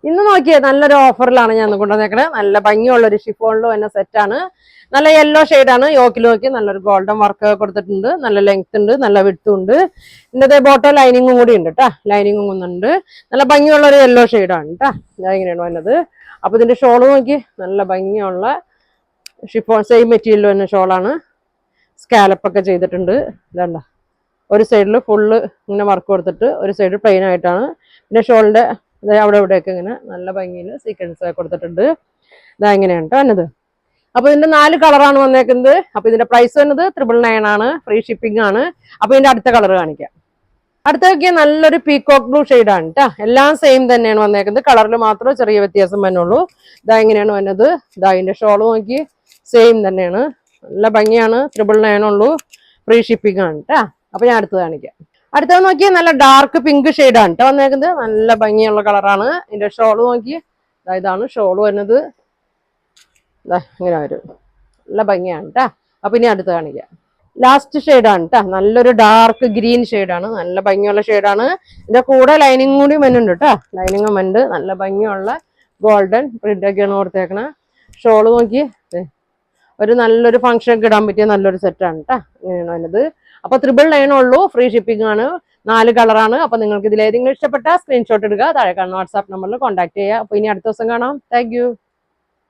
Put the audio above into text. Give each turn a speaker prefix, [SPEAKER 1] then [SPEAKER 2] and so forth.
[SPEAKER 1] ഇന്ന് നോക്കിയേ നല്ലൊരു ഓഫറിലാണ് ഞാൻ കൊണ്ടുവന്നേക്കണേ. നല്ല ഭംഗിയുള്ളൊരു ഷിഫോണിൽ തന്നെ സെറ്റാണ്. നല്ല യെല്ലോ ഷെയ്ഡാണ്. യോക്കിൽ നോക്കി നല്ലൊരു ഗോൾഡൻ വർക്ക് കൊടുത്തിട്ടുണ്ട്. നല്ല ലെങ്ത് ഉണ്ട്, നല്ല വിഡ്ത്തും ഉണ്ട്. ഇതിൻ്റെ ബോട്ടോ ലൈനിങ്ങും കൂടി ഉണ്ട് കേട്ടോ. ലൈനിങ്ങും ഒന്നുണ്ട്. നല്ല ഭംഗിയുള്ളൊരു യെല്ലോ ഷെയ്ഡാണ് കേട്ടോ. ഇങ്ങനെയാണ് വന്നത്. അപ്പൊ ഇതിന്റെ ഷോള് നോക്കി നല്ല ഭംഗിയുള്ള ഷിഫോൺ സെയിം മെറ്റീരിയൽ തന്നെ ഷോളാണ്. സ്കാലപ്പൊക്കെ ചെയ്തിട്ടുണ്ട്. ഇതണ്ട ഒരു സൈഡിൽ ഫുള്ള് ഇങ്ങനെ വർക്ക് കൊടുത്തിട്ട് ഒരു സൈഡ് പ്ലെയിൻ ആയിട്ടാണ്. പിന്നെ ഷോളിന്റെ അവിടെ ഇവിടെയൊക്കെ ഇങ്ങനെ നല്ല ഭംഗിയിൽ സീക്വൻസ് കൊടുത്തിട്ടുണ്ട്. ഇതാ ഇങ്ങനെയാണ് കേട്ടോ വന്നത്. അപ്പൊ ഇതിന്റെ 4 കളറാണ് വന്നേക്കുന്നത്. അപ്പൊ ഇതിന്റെ പ്രൈസ് വന്നത് 999 ആണ്. ഫ്രീ ഷിപ്പിംഗ് ആണ്. അപ്പൊ ഇതിന്റെ അടുത്ത കളർ കാണിക്കാം. അടുത്തൊക്കെ നല്ലൊരു പീകോക്ക് ബ്ലൂ ഷെയ്ഡാണ് കേട്ടോ. എല്ലാം സെയിം തന്നെയാണ് വന്നേക്കുന്നത്. കളറിൽ മാത്രമേ ചെറിയ വ്യത്യാസം വന്നുള്ളൂ. ഇതാ ഇങ്ങനെയാണ് വന്നത്. ഇതാ ഇതിന്റെ ഷോള് നോക്കി സെയിം തന്നെയാണ്. നല്ല ഭംഗിയാണ്. 999 ഉള്ളൂ. ഫ്രീ ഷിപ്പിംഗ് ആണ് കേട്ടോ. അപ്പൊ ഞാൻ അടുത്ത് കാണിക്കാം. അടുത്തത് നോക്കി നല്ല ഡാർക്ക് പിങ്ക് ഷെയ്ഡാണ് കേട്ടോ വന്നേക്കുന്നത്. നല്ല ഭംഗിയുള്ള കളറാണ്. ഇതിന്റെ ഷോള് നോക്കി ഇതാണ് ഷോള് വരുന്നത്. ഇങ്ങനെ വരും. നല്ല ഭംഗിയാണ് കേട്ടോ. അപ്പൊ ഇനി അടുത്ത് കാണിക്കാം. ലാസ്റ്റ് ഷെയ്ഡാണ് കേട്ടോ. നല്ലൊരു ഡാർക്ക് ഗ്രീൻ ഷെയ്ഡാണ്. നല്ല ഭംഗിയുള്ള ഷെയ്ഡാണ്. ഇതിന്റെ കൂടെ ലൈനിങ് കൂടി വരുന്നുണ്ട് കേട്ടോ. ലൈനിങ്ങും ഉണ്ട്. നല്ല ഭംഗിയുള്ള ഗോൾഡൻ പ്രിന്റൊക്കെയാണ് കൊടുത്തേക്കണ. ഷോള് നോക്കി ഒരു നല്ലൊരു ഫംഗ്ഷനൊക്കെ ഇടാൻ പറ്റിയ നല്ലൊരു സെറ്റാണ് കേട്ടോ. ഇങ്ങനെയാണ് വരുന്നത്. അപ്പൊ 999 ഉള്ളൂ. ഫ്രീ ഷിപ്പിംഗ് ആണ്. 4 കളറാണ്. അപ്പൊ നിങ്ങൾക്ക് ഇതിൽ ഏതെങ്കിലും ഇഷ്ടപ്പെട്ട സ്ക്രീൻഷോട്ട് എടുക്കുക. താഴെ കാണുന്ന വാട്സാപ്പ് നമ്പറിൽ കോൺടാക്ട് ചെയ്യുക. അപ്പൊ ഇനി അടുത്ത ദിവസം കാണാം. Thank you.